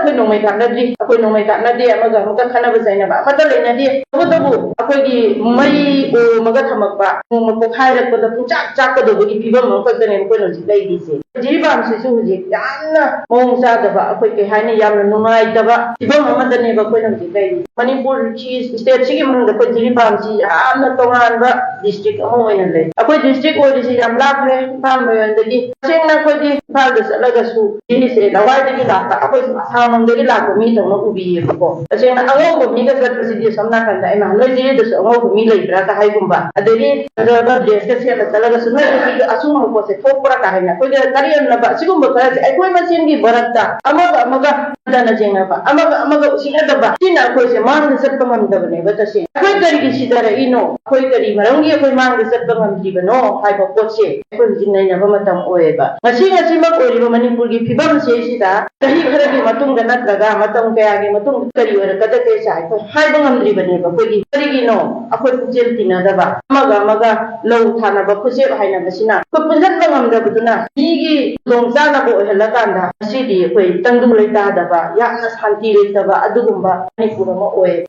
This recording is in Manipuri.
ꯑꯩꯈꯣꯏ ꯅꯣꯡꯃꯩ ꯀꯥꯞꯅꯗ꯭ꯔꯤ ꯑꯩꯈꯣꯏ ꯅꯣꯡꯃꯩ ꯀꯥꯞꯅꯗꯦ ꯑꯃꯒ ꯈꯟꯅꯕ ꯆꯩꯅꯕ ꯑꯃꯠꯇ ꯂꯩꯅꯗꯦ ꯇꯧꯕꯇꯕꯨ ꯑꯩꯈꯣꯏꯒꯤ ꯃꯩ ꯑꯣꯝꯃꯒ ꯊꯝꯃꯛꯄ ꯅꯣꯡꯃ ꯄꯣꯛꯈꯥꯏꯔꯛꯄꯗ ꯄꯨꯡꯆꯥꯛ ꯆꯥꯛꯀꯗꯧꯕꯒꯤ ꯐꯤꯕꯝ ꯑꯃꯈꯛꯇꯅꯦꯕ ꯑꯩꯈꯣꯏꯅ ꯍꯧꯖꯤꯛ ꯂꯩꯔꯤꯁꯦ ꯖꯤꯔꯤꯕꯥꯝꯁꯤꯁꯨ ꯍꯧꯖꯤꯛ ꯌꯥꯝꯅ ꯃꯑꯣꯡ ꯆꯥꯗꯕ ꯑꯩꯈꯣꯏ ꯀꯩ ꯍꯥꯏꯅꯤ ꯌꯥꯝꯅ ꯅꯨꯡꯉꯥꯏꯇꯕ ꯐꯤꯕꯝ ꯑꯃꯗꯅꯦꯕ ꯑꯩꯈꯣꯏꯅ ꯍꯧꯖꯤꯛ ꯂꯩꯔꯤꯁꯦ ꯃꯅꯤꯄꯨꯔꯒꯤ ꯁ꯭ꯇꯦꯠꯁꯤꯒꯤ ꯃꯅꯨꯡꯗ ꯑꯩꯈꯣꯏ ꯖꯤꯔꯤꯕꯥꯝꯁꯤ ꯌꯥꯝꯅ ꯇꯣꯉꯥꯟꯕ ꯗꯤꯁꯇ꯭ꯔꯤꯛ ꯑꯃ ꯑꯣꯏꯅ ꯂꯩ ꯑꯩꯈꯣꯏ ꯗꯤꯁꯇ꯭ꯔꯤꯛ ꯑꯣꯏꯔꯤꯁꯤ ꯌꯥꯝ ꯂꯥꯞꯈ꯭ꯔꯦ ꯏꯝꯐꯥꯜ ꯃꯌꯣꯟꯗꯒꯤ ꯇꯁꯦꯡꯅ ꯑꯩꯈꯣꯏꯗꯤ ꯏꯝꯐꯥꯜꯗ ꯆꯠꯂꯒꯁꯨ ꯁꯤꯁꯦ ꯂꯋꯥꯏꯗꯒꯤ ꯂꯥꯛꯄ ꯑꯩꯈꯣꯏ ꯑꯁꯥꯝꯂꯣꯝꯗꯒꯤ ꯂꯥꯛꯄ ꯃꯤꯗꯧꯅ ꯎꯕꯤꯌꯦꯕꯀꯣ ꯇꯁꯦꯡꯅ ꯑꯉꯧꯕ ꯃꯤꯒ ꯆꯠꯄꯁꯤꯗꯤ ꯑꯁꯣꯝ ꯅꯥꯀꯟꯗ ꯑꯩꯅ ꯅꯣꯏ ꯖꯤꯔꯤꯗꯁꯨ ꯑꯉꯧꯕ ꯃꯤ ꯂꯩꯕ꯭ꯔꯥ ꯀ ꯍꯥꯏꯒꯨꯝꯕ ꯑꯗꯒꯤ ꯐꯖꯕ ꯗ꯭ꯔꯦꯁꯀ ꯁꯦꯠꯂ ꯆꯠꯂꯒꯁꯨ ꯅꯣꯏ ꯅꯨꯄꯤꯒ ꯑꯆꯨꯝꯕ ꯄꯣꯠꯁꯦ ꯊꯣꯛꯄ꯭ꯔꯥ ꯀ ꯍꯥꯏꯅ ꯑꯩꯈꯣꯏꯒ ꯀꯔꯦꯝꯅꯕ ꯑꯁꯤꯒꯨꯝꯕ ꯈꯔꯁꯦ ꯑꯩꯈꯣꯏ ꯃꯁꯦꯟꯒꯤ ꯃꯔꯛꯇ ꯑꯃꯒ ꯍꯟꯊꯅ ꯌꯦꯡꯅꯕ ꯑꯃꯒ ꯎꯁꯤꯠꯅꯗꯕ ꯁꯤꯅ ꯑꯩꯈꯣꯏꯁꯦ ꯃꯥꯡꯗ ꯆꯠꯄ ꯉꯝꯗꯕꯅꯦꯕ ꯇꯁꯦꯡꯅ ꯑꯩꯈꯣꯏ ꯀꯔꯤꯒꯤ ꯁꯤꯗꯔꯛꯏꯅꯣ ꯑꯩꯈꯣꯏ ꯀꯔꯤ ꯃꯔꯝꯒꯤ ꯑꯩꯈꯣꯏ ꯃꯥꯡꯗ ꯆꯠꯄ ꯉꯝꯗ꯭ꯔꯤꯕꯅꯣ ꯍꯥꯏꯕ ꯄꯣꯠꯁꯦ ꯑꯩꯈꯣꯏ ꯍꯧꯖꯤꯛ ꯅꯩꯅꯕ ꯃꯇꯝ ꯑꯣꯏꯌꯦꯕ ꯉꯁꯤꯃꯛ ꯑꯣꯏꯔꯤꯕ ꯃꯅꯤꯄꯨꯔꯒꯤ ꯐꯤꯕꯝꯁꯤꯗ ꯆꯍꯤ ꯈꯔꯒꯤ ꯃꯇꯨꯡꯗ ꯅꯠꯇ꯭ꯔꯒ ꯃꯇꯝ ꯀꯌꯥꯒꯤ ꯃꯇꯨꯡꯗ ꯀꯔꯤ ꯑꯣꯏꯔꯛꯀꯗꯒꯦꯁꯦ ꯑꯩꯈꯣꯏ ꯍꯥꯏꯕ ꯉꯝꯗ꯭ꯔꯤꯕꯅꯦꯕ ꯑꯩꯈꯣꯏꯒꯤ ꯀꯔꯤꯒꯤꯅꯣ ꯑꯩꯈꯣꯏ ꯄꯨꯛꯆꯦꯜ ꯇꯤꯟꯅꯗꯕ ꯑꯃꯒ ꯂꯧ ꯊꯥꯅꯕ ꯈꯨꯠꯁꯦꯞ ꯍꯥꯏꯅꯕꯁꯤꯅ ꯑꯩꯈꯣꯏ ꯄꯨꯟꯁꯤꯟꯕ ꯉꯝꯗꯕꯗꯨꯅ ꯃꯤꯒꯤ ꯈꯨꯗꯣꯡꯆꯥꯅꯕ ꯑꯣꯏꯍꯜꯂꯀꯥꯟꯗ ꯉꯁꯤꯗꯤ ꯑꯩꯈꯣꯏ ꯇꯪꯗꯨ ꯂꯩꯇꯥꯗꯕ ꯌꯥꯝꯅ ꯁꯥꯟꯇꯤ ꯂꯩꯇꯕ ꯑꯗꯨꯒꯨꯝꯕ ꯃꯅꯤꯄꯨꯔ ꯑꯃ ꯑꯣꯏ